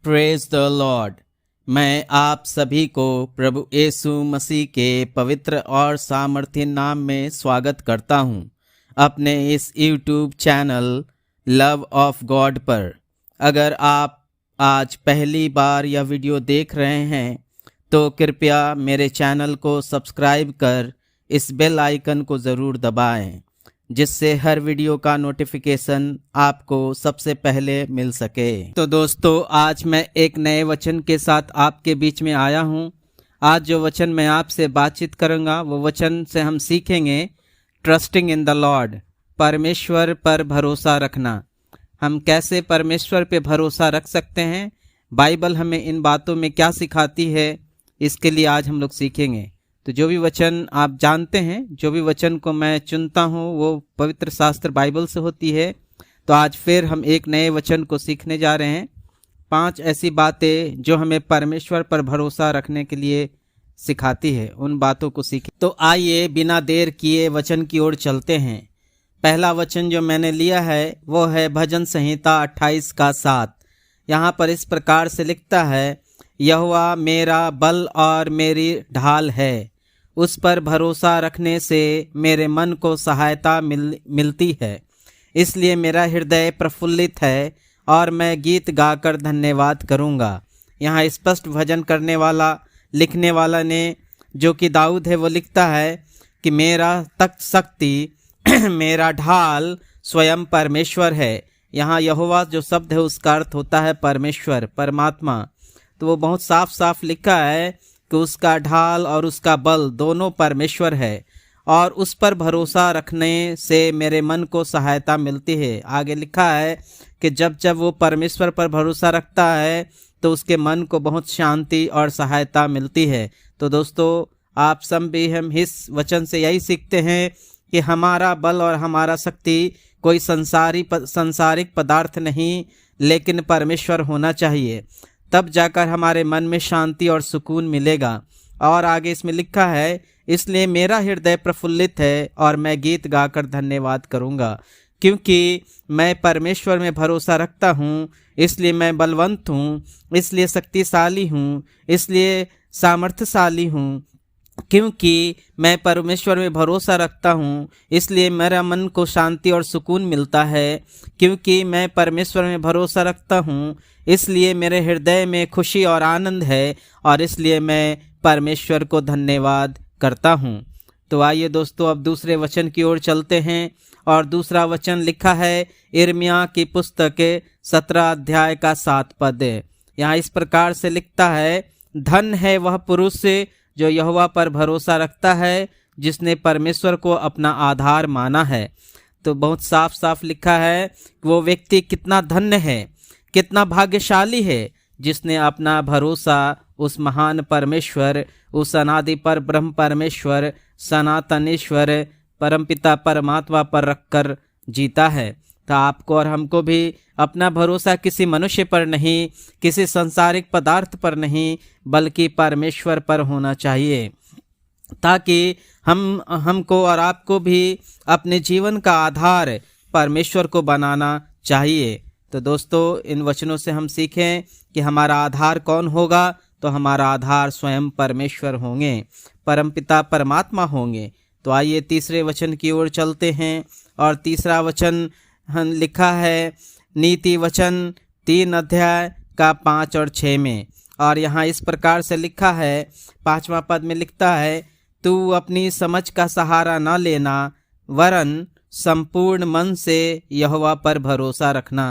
Praise the Lord. मैं आप सभी को प्रभु यीशु मसीह के पवित्र और सामर्थ्य नाम में स्वागत करता हूं अपने इस YouTube channel love of God पर। अगर आप आज पहली बार यह वीडियो देख रहे हैं तो कृपया मेरे चैनल को सब्सक्राइब कर इस बेल आइकन को ज़रूर दबाएं, जिससे हर वीडियो का नोटिफिकेशन आपको सबसे पहले मिल सके। तो दोस्तों, आज मैं एक नए वचन के साथ आपके बीच में आया हूं। आज जो वचन मैं आपसे बातचीत करूंगा वो वचन से हम सीखेंगे ट्रस्टिंग इन द लॉर्ड, परमेश्वर पर भरोसा रखना। हम कैसे परमेश्वर पे भरोसा रख सकते हैं, बाइबल हमें इन बातों में क्या सिखाती है, इसके लिए आज हम लोग सीखेंगे। तो जो भी वचन आप जानते हैं, जो भी वचन को मैं चुनता हूँ वो पवित्र शास्त्र बाइबल से होती है। तो आज फिर हम एक नए वचन को सीखने जा रहे हैं। 5 ऐसी बातें जो हमें परमेश्वर पर भरोसा रखने के लिए सिखाती है, उन बातों को सीखें। तो आइए बिना देर किए वचन की ओर चलते हैं। पहला वचन जो मैंने लिया है वो है भजन संहिता 28 का 7। यहाँ पर इस प्रकार से लिखता है, यहोवा मेरा बल और मेरी ढाल है, उस पर भरोसा रखने से मेरे मन को सहायता मिलती है। इसलिए मेरा हृदय प्रफुल्लित है और मैं गीत गाकर धन्यवाद करूँगा। यहाँ स्पष्ट भजन करने वाला, लिखने वाला ने जो कि दाऊद है, वो लिखता है कि मेरा तख्त शक्ति मेरा ढाल स्वयं परमेश्वर है। यहाँ यहोवा जो शब्द है उसका अर्थ होता है परमेश्वर, परमात्मा। तो वो बहुत साफ साफ लिखा है कि उसका ढाल और उसका बल दोनों परमेश्वर है और उस पर भरोसा रखने से मेरे मन को सहायता मिलती है। आगे लिखा है कि जब जब वो परमेश्वर पर भरोसा रखता है तो उसके मन को बहुत शांति और सहायता मिलती है। तो दोस्तों, आप सब भी हम इस वचन से यही सीखते हैं कि हमारा बल और हमारा शक्ति कोई संसारिक पदार्थ नहीं, लेकिन परमेश्वर होना चाहिए। तब जाकर हमारे मन में शांति और सुकून मिलेगा। और आगे इसमें लिखा है, इसलिए मेरा हृदय प्रफुल्लित है और मैं गीत गाकर धन्यवाद करूंगा। क्योंकि मैं परमेश्वर में भरोसा रखता हूँ, इसलिए मैं बलवंत हूँ, इसलिए शक्तिशाली हूँ, इसलिए सामर्थ्यशाली हूँ। क्योंकि मैं परमेश्वर में भरोसा रखता हूँ, इसलिए मेरा मन को शांति और सुकून मिलता है। क्योंकि मैं परमेश्वर में भरोसा रखता हूँ, इसलिए मेरे हृदय में खुशी और आनंद है और इसलिए मैं परमेश्वर को धन्यवाद करता हूँ। तो आइए दोस्तों, अब दूसरे वचन की ओर चलते हैं। और दूसरा वचन लिखा है यिर्मयाह की पुस्तक 17 अध्याय का 7 पद। यहाँ इस प्रकार से लिखता है, धन है वह पुरुष जो यहोवा पर भरोसा रखता है, जिसने परमेश्वर को अपना आधार माना है। तो बहुत साफ साफ लिखा है कि वो व्यक्ति कितना धन्य है, कितना भाग्यशाली है, जिसने अपना भरोसा उस महान परमेश्वर, उस अनादि पर ब्रह्म परमेश्वर, सनातनेश्वर, परमपिता परमात्मा पर रखकर जीता है। तो आपको और हमको भी अपना भरोसा किसी मनुष्य पर नहीं, किसी संसारिक पदार्थ पर नहीं, बल्कि परमेश्वर पर होना चाहिए, ताकि हमको और आपको भी अपने जीवन का आधार परमेश्वर को बनाना चाहिए। तो दोस्तों, इन वचनों से हम सीखें कि हमारा आधार कौन होगा। तो हमारा आधार स्वयं परमेश्वर होंगे, परमपिता परमात्मा होंगे। तो आइए तीसरे वचन की ओर चलते हैं। और तीसरा वचन लिखा है नीति वचन 3 अध्याय का 5 और 6 में। और यहाँ इस प्रकार से लिखा है, 5वां पद में लिखता है, तू अपनी समझ का सहारा न लेना, वरन संपूर्ण मन से यहोवा पर भरोसा रखना।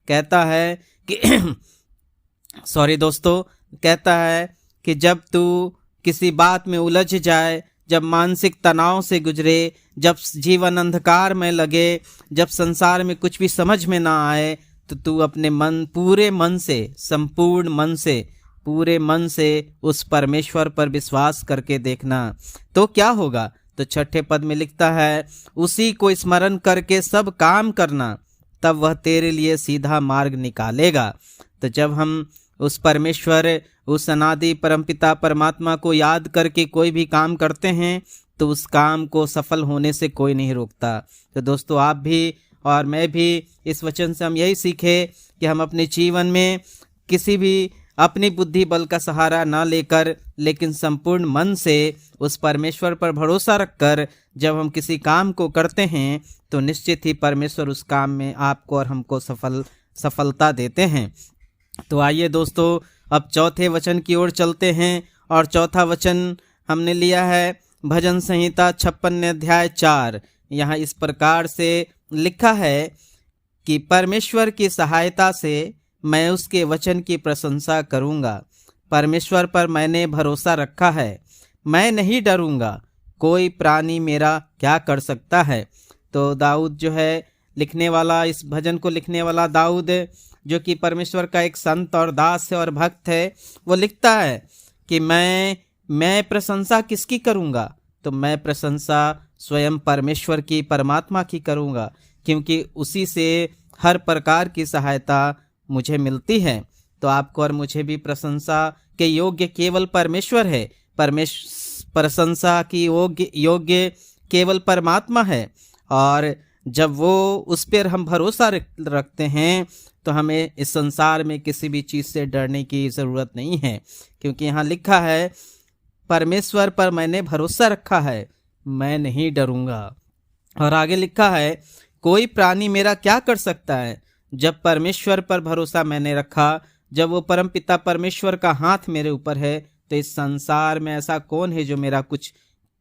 कहता है कि सॉरी दोस्तों, कहता है कि जब तू किसी बात में उलझ जाए, जब मानसिक तनाव से गुजरे, जब जीवन अंधकार में लगे, जब संसार में कुछ भी समझ में ना आए, तो तू अपने पूरे मन से, संपूर्ण मन से, पूरे मन से उस परमेश्वर पर विश्वास करके देखना। तो क्या होगा? तो 6ठे पद में लिखता है, उसी को स्मरण करके सब काम करना, तब वह तेरे लिए सीधा मार्ग निकालेगा। तो जब हम उस परमेश्वर, उस अनादि परमपिता परमात्मा को याद करके कोई भी काम करते हैं तो उस काम को सफल होने से कोई नहीं रोकता। तो दोस्तों, आप भी और मैं भी इस वचन से हम यही सीखे कि हम अपने जीवन में किसी भी अपनी बुद्धि बल का सहारा न लेकर, लेकिन संपूर्ण मन से उस परमेश्वर पर भरोसा रखकर जब हम किसी काम को करते हैं तो निश्चित ही परमेश्वर उस काम में आपको और हमको सफलता देते हैं। तो आइए दोस्तों, अब चौथे वचन की ओर चलते हैं। और चौथा वचन हमने लिया है भजन संहिता 56 अध्याय 4। यहाँ इस प्रकार से लिखा है कि परमेश्वर की सहायता से मैं उसके वचन की प्रशंसा करूंगा। परमेश्वर पर मैंने भरोसा रखा है, मैं नहीं डरूंगा, कोई प्राणी मेरा क्या कर सकता है। तो दाऊद जो है लिखने वाला, इस भजन को लिखने वाला दाऊद, जो कि परमेश्वर का एक संत और दास है और भक्त है, वो लिखता है कि मैं प्रशंसा किसकी करूंगा? तो मैं प्रशंसा स्वयं परमेश्वर की, परमात्मा की करूंगा, क्योंकि उसी से हर प्रकार की सहायता मुझे मिलती है। तो आपको और मुझे भी प्रशंसा के योग्य केवल परमेश्वर है। प्रशंसा की योग्य केवल परमात्मा है। और जब वो उस पर हम भरोसा रखते हैं तो हमें इस संसार में किसी भी चीज़ से डरने की ज़रूरत नहीं है, क्योंकि यहाँ लिखा है परमेश्वर पर मैंने भरोसा रखा है, मैं नहीं डरूंगा। और आगे लिखा है कोई प्राणी मेरा क्या कर सकता है। जब परमेश्वर पर भरोसा मैंने रखा, जब वो परमपिता परमेश्वर का हाथ मेरे ऊपर है, तो इस संसार में ऐसा कौन है जो मेरा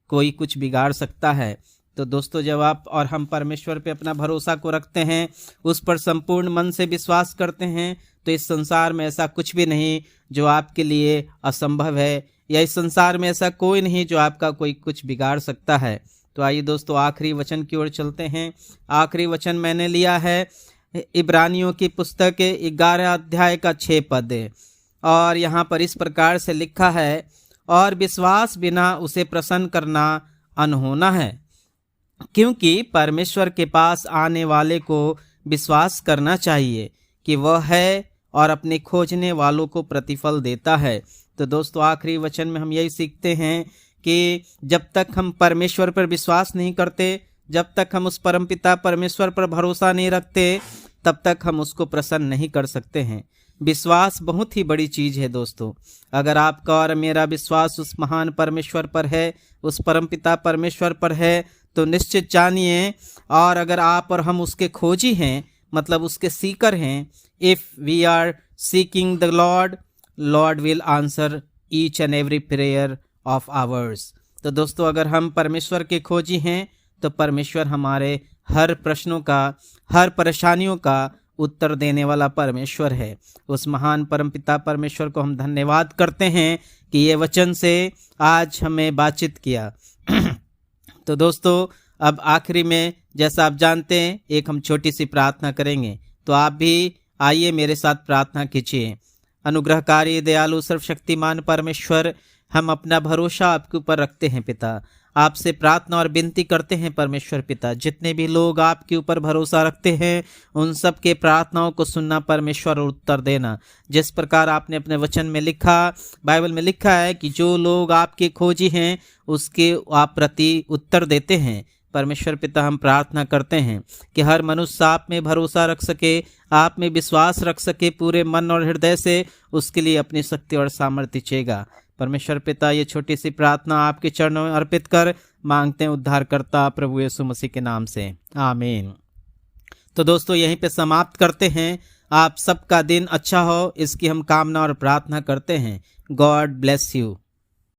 कोई कुछ बिगाड़ सकता है। तो दोस्तों, जब आप और हम परमेश्वर पे अपना भरोसा को रखते हैं, उस पर संपूर्ण मन से विश्वास करते हैं, तो इस संसार में ऐसा कुछ भी नहीं जो आपके लिए असंभव है, या इस संसार में ऐसा कोई नहीं जो आपका कोई कुछ बिगाड़ सकता है। तो आइए दोस्तों, आखिरी वचन की ओर चलते हैं। आखिरी वचन मैंने लिया है इब्रानियों की पुस्तक 11 अध्याय का 6 पद। और यहाँ पर इस प्रकार से लिखा है, और विश्वास बिना उसे प्रसन्न करना अनहोना है, क्योंकि परमेश्वर के पास आने वाले को विश्वास करना चाहिए कि वह है और अपने खोजने वालों को प्रतिफल देता है। तो दोस्तों, आखिरी वचन में हम यही सीखते हैं कि जब तक हम परमेश्वर पर विश्वास नहीं करते, जब तक हम उस परमपिता परमेश्वर पर भरोसा नहीं रखते, तब तक हम उसको प्रसन्न नहीं कर सकते हैं। विश्वास बहुत ही बड़ी चीज़ है दोस्तों। अगर आपका और मेरा विश्वास उस महान परमेश्वर पर है, उस परमपिता परमेश्वर पर है, तो निश्चित जानिए, और अगर आप और हम उसके खोजी हैं, मतलब उसके सीकर हैं, if we are seeking the Lord will answer each and every prayer of ours. तो दोस्तों, अगर हम परमेश्वर के खोजी हैं तो परमेश्वर हमारे हर प्रश्नों का, हर परेशानियों का उत्तर देने वाला परमेश्वर है। उस महान परमपिता परमेश्वर को हम धन्यवाद करते हैं कि ये वचन से आज हमें बातचीत किया। तो दोस्तों, अब आखिरी में जैसा आप जानते हैं, एक हम छोटी सी प्रार्थना करेंगे। तो आप भी आइए मेरे साथ प्रार्थना कीजिए। अनुग्रहकारी, दयालु, सर्वशक्तिमान परमेश्वर, हम अपना भरोसा आपके ऊपर रखते हैं पिता। आपसे प्रार्थना और विनती करते हैं परमेश्वर पिता, जितने भी लोग आपके ऊपर भरोसा रखते हैं उन सब के प्रार्थनाओं को सुनना परमेश्वर और उत्तर देना। जिस प्रकार आपने अपने वचन में लिखा, बाइबल में लिखा है कि जो लोग आपके खोजी हैं उसके आप प्रति उत्तर देते हैं। परमेश्वर पिता, हम प्रार्थना करते हैं कि हर मनुष्य आप में भरोसा रख सके, आप में विश्वास रख सके पूरे मन और हृदय से, उसके लिए अपनी शक्ति और सामर्थ्य चेगा। परमेश्वर पिता, ये छोटी सी प्रार्थना आपके चरणों में अर्पित कर मांगते हैं उद्धारकर्ता प्रभु यीशु मसीह के नाम से, आमीन। तो दोस्तों, यहीं पे समाप्त करते हैं। आप सबका दिन अच्छा हो, इसकी हम कामना और प्रार्थना करते हैं। God bless you.